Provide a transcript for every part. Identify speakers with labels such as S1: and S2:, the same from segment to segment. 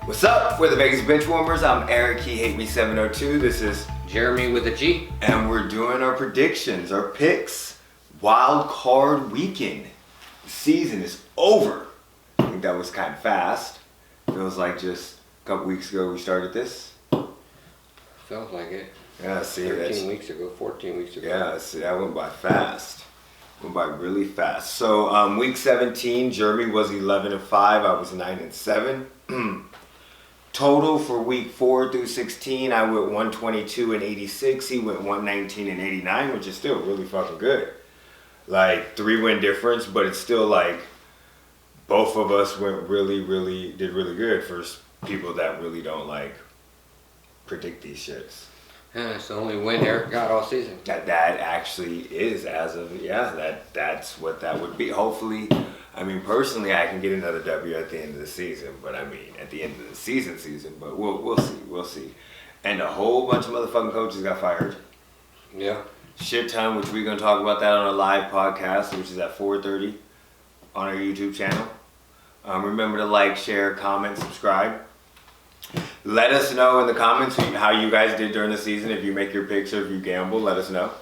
S1: What's up? We're the Vegas Benchwarmers. I'm Eric, he hate me 702. This is
S2: Jeremy with a G.
S1: And we're doing our predictions, our picks. Wildcard Weekend. The season is over. I think that was kind of fast. Feels like just a couple weeks ago we started this.
S2: Felt like it.
S1: Yeah, see,
S2: 14 weeks ago.
S1: Yeah, see, that went by fast. Went by really fast. So, week 17, Jeremy was 11-5. I was 9-7. Total for week 4 through 16, I went 122 and 86. He went 119 and 89, which is still really fucking good. Like 3-win difference, but it's still like both of us did really good for people that really don't like predict these shits.
S2: Yeah, it's the only win Eric got all season.
S1: That actually is that's what that would be. Hopefully, I mean personally I can get another W at the end of the season, but I mean at the end of the season, but we'll see. And a whole bunch of motherfucking coaches got fired.
S2: Yeah.
S1: Shit ton, which we're gonna talk about that on a live podcast, which is at 4:30 on our YouTube channel. Remember to like, share, comment, subscribe. Let us know in the comments how you guys did during the season. If you make your picks or if you gamble, let us know.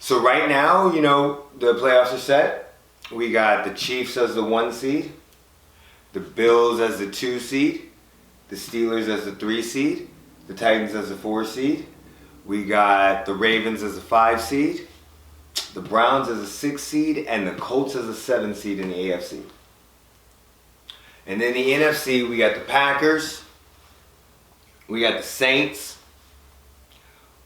S1: So right now, you know, the playoffs are set. We got the Chiefs as the 1 seed, the Bills as the 2 seed, the Steelers as the 3 seed, the Titans as the 4 seed. We got the Ravens as the 5 seed, the Browns as a 6 seed, and the Colts as a 7 seed in the AFC. And then the NFC, we got the Packers, we got the Saints,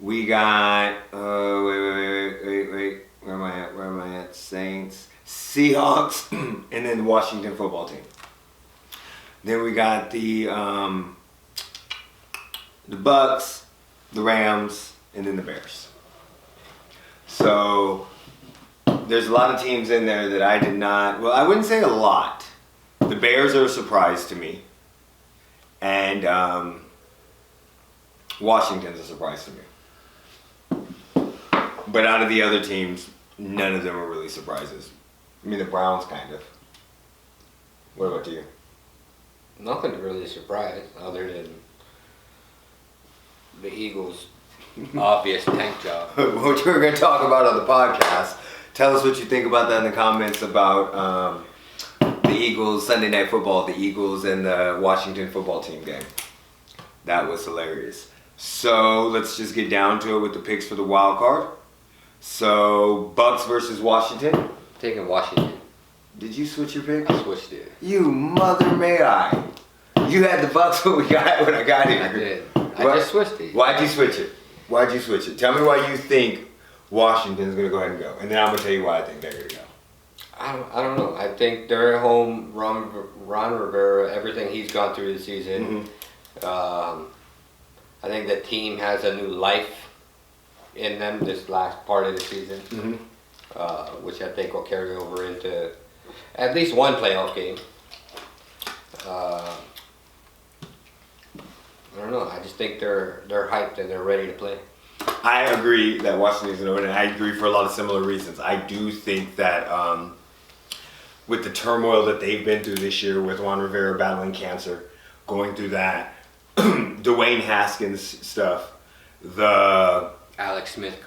S1: we got, wait, where am I at? Saints, Seahawks, and then the Washington football team. Then we got the Bucks, the Rams, and then the Bears. So there's a lot of teams in there that I did not, well, I wouldn't say a lot. The Bears are a surprise to me. And Washington's a surprise to me. But out of the other teams, none of them are really surprises. I mean, the Browns kind of. What about you?
S2: Nothing really surprised other than the Eagles' obvious tank job.
S1: Which we're going to talk about on the podcast. Tell us what you think about that in the comments about the Eagles, Sunday Night Football, the Eagles and the Washington football team game. That was hilarious. So let's just get down to it with the picks for the wild card. So Bucks versus Washington.
S2: Taking Washington.
S1: Did you switch your pick?
S2: I switched it.
S1: You mother may I. You had the Bucks when I got here.
S2: I did. I just switched it.
S1: Why'd you switch it? Tell me why you think Washington's going to go ahead and go. And then I'm going to tell you why I think they're going to go.
S2: I don't know. I think they're at home. Ron Rivera, everything he's gone through this season.
S1: Mm-hmm.
S2: I think the team has a new life in them this last part of the season, which I think will carry over into at least one playoff game. I don't know. I just think they're hyped and they're ready to play.
S1: I agree that Washington's going to win, and I agree for a lot of similar reasons. I do think that with the turmoil that they've been through this year with Ron Rivera battling cancer, going through that, Dwayne Haskins stuff, the
S2: Alex Smith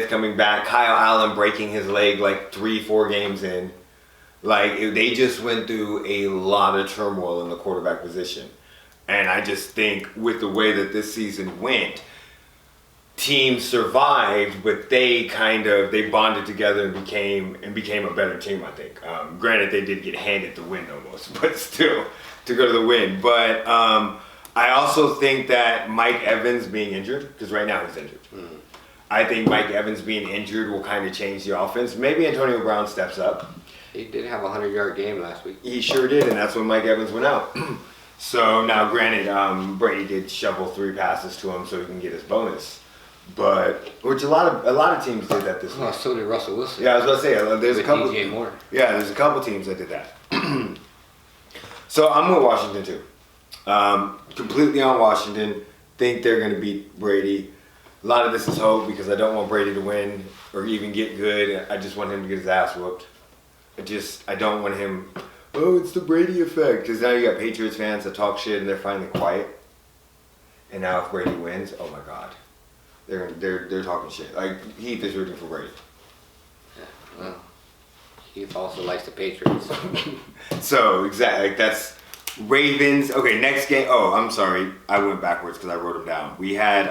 S2: coming back,
S1: Kyle Allen breaking his leg like 3-4 games in. Like, they just went through a lot of turmoil in the quarterback position. And I just think with the way that this season went, teams survived, but they bonded together and became a better team, I think. Granted, they did get handed the win almost, but still, to go to the win. But I also think that Mike Evans being injured, because right now he's injured. I think Mike Evans being injured will kind of change the offense. Maybe Antonio Brown steps up.
S2: He did have a 100-yard game last week.
S1: He sure did, and that's when Mike Evans went out. So now, granted, Brady did shovel 3 passes to him so he can get his bonus. But which a lot of teams did that this week.
S2: Oh, so did Russell Wilson.
S1: Yeah, I was about to say there's
S2: with
S1: a couple.
S2: DJ Moore.
S1: Yeah, there's a couple teams that did that. So I'm with Washington too. Completely on Washington. Think they're going to beat Brady. A lot of this is hope because I don't want Brady to win or even get good. I just want him to get his ass whooped. I don't want him oh, it's the Brady effect. Because now you got Patriots fans that talk shit and they're finally quiet. And now if Brady wins, oh my God, they're talking shit. Like Heath is rooting for Brady.
S2: Yeah, well, Heath also likes the Patriots.
S1: So exactly, like that's Ravens. Okay, next game. Oh, I'm sorry, I went backwards because I wrote them down. We had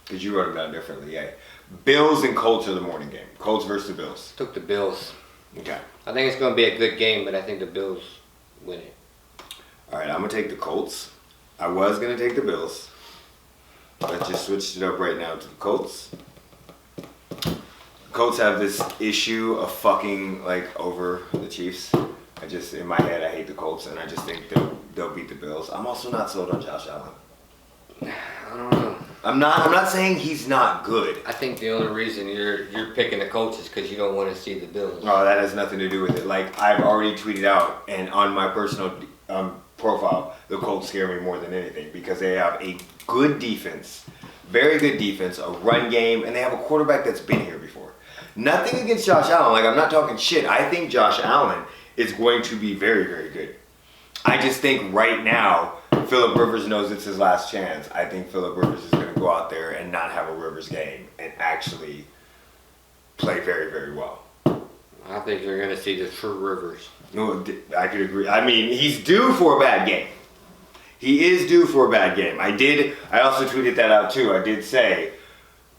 S1: because you wrote them down differently. Yeah, Bills and Colts are the morning game. Colts versus the Bills.
S2: Took the Bills.
S1: Okay.
S2: I think it's going to be a good game, but I think the Bills win it.
S1: All right, I'm gonna take the Colts. I was gonna take the Bills. I just switched it up right now to the Colts. Colts have this issue of fucking like over the Chiefs. I just, in my head, I hate the Colts, and I just think they'll beat the Bills. I'm also not sold on Josh Allen.
S2: I don't know.
S1: I'm not saying he's not good.
S2: I think the only reason you're picking the Colts is because you don't want to see the Bills.
S1: Oh, that has nothing to do with it. Like I've already tweeted out, and on my personal profile, the Colts scare me more than anything because they have a good defense, very good defense, a run game, and they have a quarterback that's been here before. Nothing against Josh Allen. Like I'm not talking shit. I think Josh Allen is going to be very, very good. I just think right now, Phillip Rivers knows it's his last chance. I think Phillip Rivers is going to go out there and not have a Rivers game and actually play very, very well.
S2: I think you're going to see the true Rivers.
S1: No, I could agree. I mean, he's due for a bad game. He is due for a bad game. I also tweeted that out too. I did say,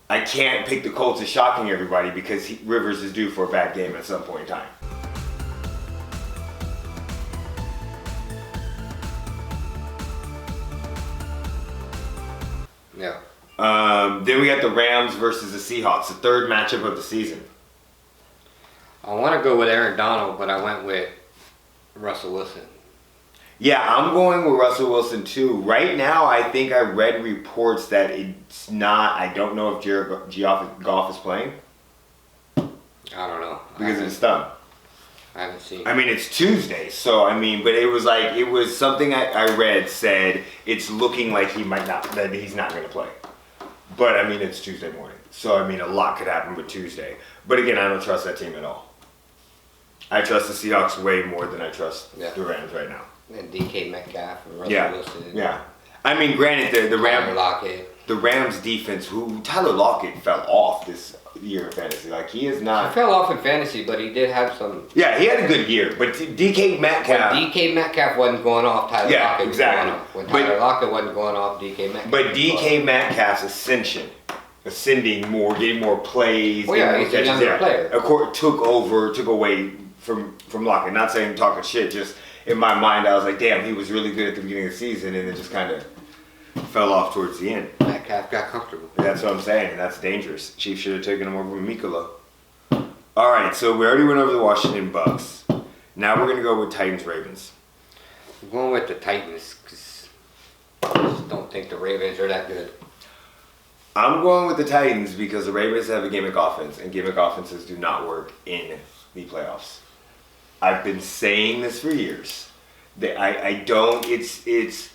S1: I can't pick the Colts as shocking everybody because Rivers is due for a bad game at some point in time.
S2: Yeah.
S1: Then we got the Rams versus the Seahawks, the third matchup of the season.
S2: I want to go with Aaron Donald, but I went with Russell Wilson.
S1: Yeah, I'm going with Russell Wilson too. Right now, I think I read reports that it's not. I don't know if Jared Goff is playing.
S2: I don't know.
S1: Because it's done.
S2: I haven't seen.
S1: I mean, it's Tuesday, so I mean, but it was something I read said it's looking like he's not going to play. But I mean, it's Tuesday morning, so I mean, a lot could happen with Tuesday. But again, I don't trust that team at all. I trust the Seahawks way more than I trust the Rams right now.
S2: And DK Metcalf and Russell Wilson.
S1: Yeah. I mean, granted, the Rams defense, Tyler Lockett fell off this year in fantasy. Like, he is not.
S2: He fell off in fantasy, but he did have some.
S1: Yeah, he had a good year. But DK Metcalf.
S2: When DK Metcalf wasn't going off, Tyler Lockett was going off. When Tyler Lockett wasn't going off, DK Metcalf.
S1: But DK Metcalf's ascending more, getting more plays.
S2: Well, yeah, he's a younger player.
S1: Of course, took away from Lockett. Not saying talking shit, just in my mind, I was like, damn, he was really good at the beginning of the season, and it just kind of fell off towards the end.
S2: Metcalf got comfortable.
S1: That's what I'm saying, and that's dangerous. Chiefs should have taken him over Mikolo. All right, so we already went over the Washington Bucks. Now we're going to go with Titans-Ravens.
S2: I'm going with the Titans because I just don't think the Ravens are that good.
S1: I'm going with the Titans because the Ravens have a gimmick offense, and gimmick offenses do not work in the playoffs. I've been saying this for years. It's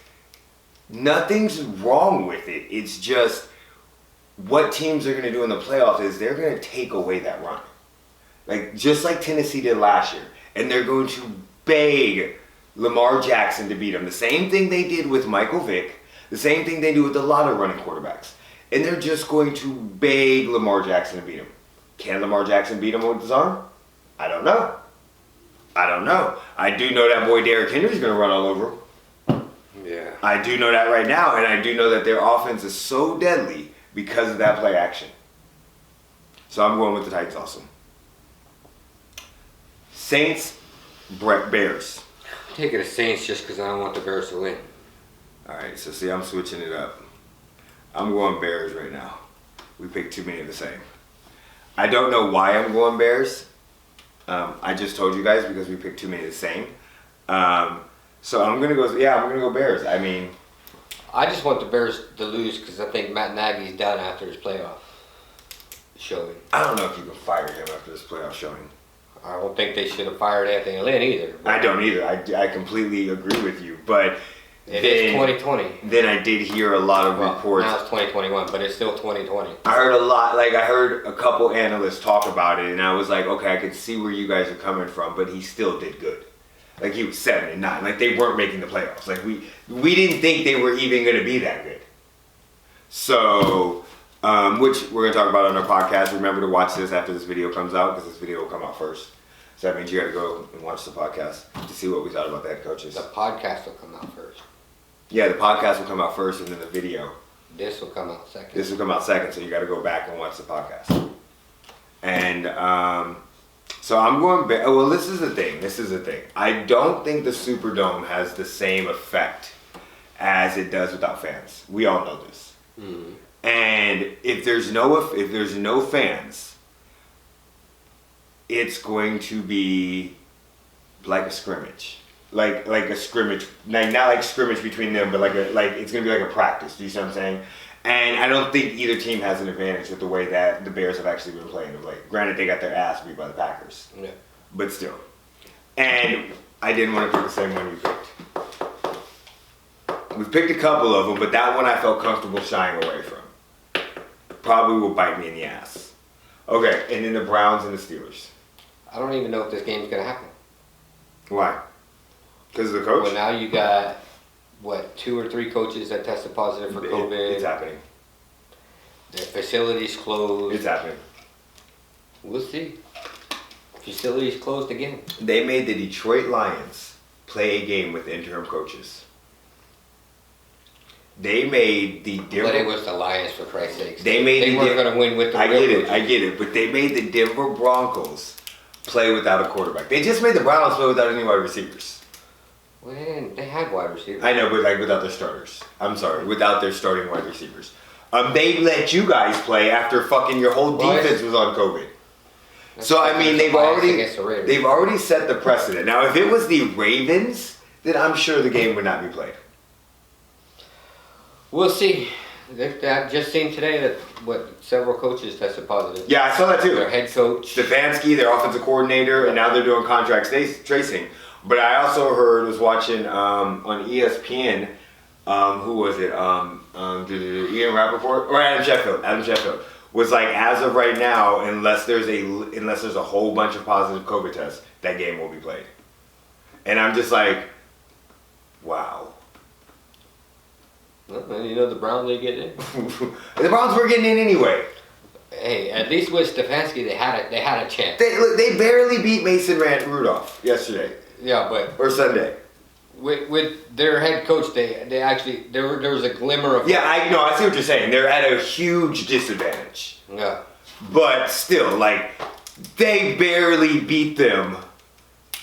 S1: nothing's wrong with it. It's just what teams are going to do in the playoffs is they're going to take away that run. Like, just like Tennessee did last year. And they're going to beg Lamar Jackson to beat them. The same thing they did with Michael Vick. The same thing they do with a lot of running quarterbacks. And they're just going to beg Lamar Jackson to beat him. Can Lamar Jackson beat him with his arm? I don't know. I do know that boy Derrick Henry's going to run all over him.
S2: Yeah.
S1: I do know that right now, and I do know that their offense is so deadly because of that play action. So I'm going with the Titans also. Saints, Bears.
S2: I'm taking the Saints just because I don't want the Bears to win.
S1: All right, so see, I'm switching it up. I'm going Bears right now. We picked too many of the same. I don't know why I'm going Bears. I just told you guys because we picked too many of the same. So I'm going to go Bears. I mean,
S2: I just want the Bears to lose because I think Matt Nagy's done after his playoff showing.
S1: I don't know if you can fire him after this playoff showing.
S2: I don't think they should have fired Anthony Lynn either.
S1: I don't either. I completely agree with you. But
S2: it is 2020.
S1: Then I did hear a lot of reports.
S2: Now it's 2021, but it's still 2020.
S1: I heard a lot. Like, I heard a couple analysts talk about it, and I was like, okay, I could see where you guys are coming from, but he still did good. Like he was 7-9. Like they weren't making the playoffs. Like we didn't think they were even going to be that good. So, which we're going to talk about on our podcast. Remember to watch this after this video comes out because this video will come out first. So that means you got to go and watch the podcast to see what we thought about the head coaches.
S2: The podcast will come out first.
S1: Yeah, the podcast will come out first and then the video.
S2: This will come out second.
S1: This will come out second, so you got to go back and watch the podcast. And so I'm going back. Well, this is the thing. I don't think the Superdome has the same effect as it does without fans. We all know this.
S2: Mm-hmm.
S1: And if there's no fans, it's going to be like a scrimmage. Like a scrimmage, like not like scrimmage between them, but like it's gonna be like a practice. Do you see what I'm saying? And I don't think either team has an advantage with the way that the Bears have actually been playing of late. Granted, they got their ass beat by the Packers, but still. And I didn't want to pick the same one you picked. We've picked a couple of them, but that one I felt comfortable shying away from. Probably will bite me in the ass. Okay, and then the Browns and the Steelers.
S2: I don't even know if this game's gonna happen.
S1: Why? Because of the coach?
S2: Well, now you got, 2 or 3 coaches that tested positive for COVID.
S1: It's happening.
S2: The facility's closed.
S1: It's happening.
S2: We'll see. Facility's closed again.
S1: They made the Detroit Lions play a game with interim coaches. They made the Denver...
S2: But it was the Lions, for Christ's sake.
S1: They
S2: weren't going to win with the real coaches.
S1: I get it. But they made the Denver Broncos play without a quarterback. They just made the Browns play without any wide receivers.
S2: Well, they had wide receivers.
S1: I know, but without their starters. I'm sorry, without their starting wide receivers. They let you guys play after fucking your whole defense was on COVID. So I mean, they've already set the precedent. Now, if it was the Ravens, then I'm sure the game would not be played.
S2: We'll see. I've just seen today that several coaches tested positive.
S1: Yeah, I saw that too.
S2: Their head coach,
S1: Stefanski, their offensive coordinator, and now they're doing contract tracing. But I also was watching on ESPN, who was it? Ian Rappaport or Adam Sheffield. Adam Sheffield was like, as of right now, unless there's a whole bunch of positive COVID tests, that game will be played. And I'm just like, wow.
S2: Well, you know the Browns they get in.
S1: The Browns were getting in anyway.
S2: Hey, at least with Stefanski, they had a chance.
S1: They barely beat Mason Rudolph yesterday.
S2: Yeah, but
S1: or Sunday.
S2: With their head coach, they actually there was a glimmer of.
S1: Yeah, I know. I see what you're saying. They're at a huge disadvantage.
S2: Yeah.
S1: But still, like, they barely beat them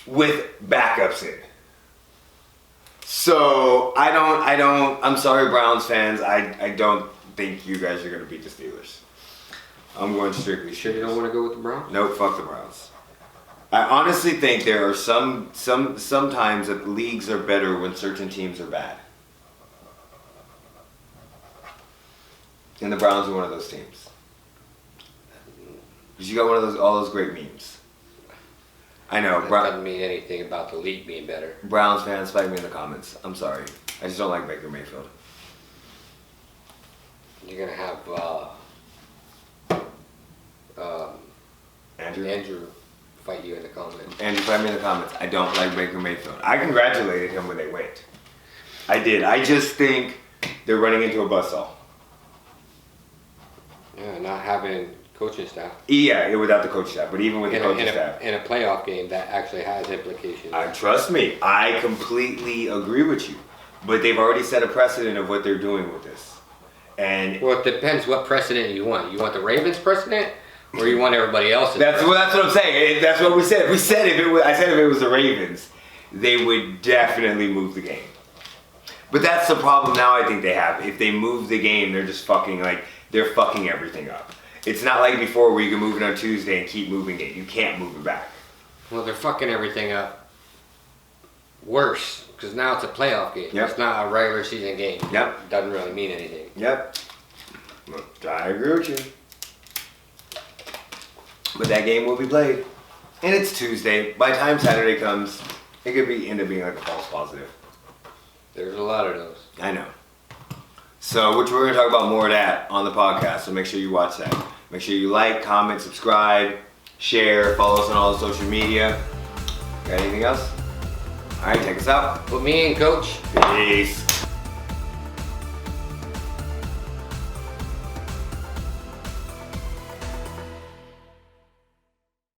S1: with backups in. So I'm sorry, Browns fans. I don't think you guys are gonna beat the Steelers. I'm going strictly.
S2: Sure you don't want to go with the Browns?
S1: Nope, fuck the Browns. I honestly think there are sometimes that leagues are better when certain teams are bad. And the Browns are one of those teams. Because you got all those great memes. I know.
S2: That doesn't mean anything about the league being better.
S1: Browns fans, fight me in the comments. I'm sorry. I just don't like Baker Mayfield.
S2: You're going to have Andrew fight you in the comments.
S1: Andrew, fight me in the comments. I don't like Baker Mayfield. I congratulated him when they went. I did. I just think they're running into a buzzsaw.
S2: Yeah, not having coaching staff.
S1: Yeah, without the coaching staff. But even with the coaching staff.
S2: In a playoff game, that actually has implications.
S1: Trust me. I completely agree with you. But they've already set a precedent of what they're doing with this. And
S2: well, it depends what precedent you want. You want the Ravens precedent? Or you want everybody else's?
S1: That's what I'm saying. That's what we said. I said if it was the Ravens, they would definitely move the game. But that's the problem now I think they have. If they move the game, they're just fucking everything up. It's not like before where you can move it on Tuesday and keep moving it. You can't move it back.
S2: Well, they're fucking everything up worse because now it's a playoff game.
S1: Yep.
S2: It's not a regular season game.
S1: Yep.
S2: Doesn't really mean anything.
S1: Yep. I agree with you. But that game will be played. And it's Tuesday. By the time Saturday comes, it could end up being like a false positive.
S2: There's a lot of those.
S1: I know. So, which we're going to talk about more of that on the podcast. So make sure you watch that. Make sure you like, comment, subscribe, share, follow us on all the social media. Got anything else? All right, take us out.
S2: Put me in, Coach.
S1: Peace.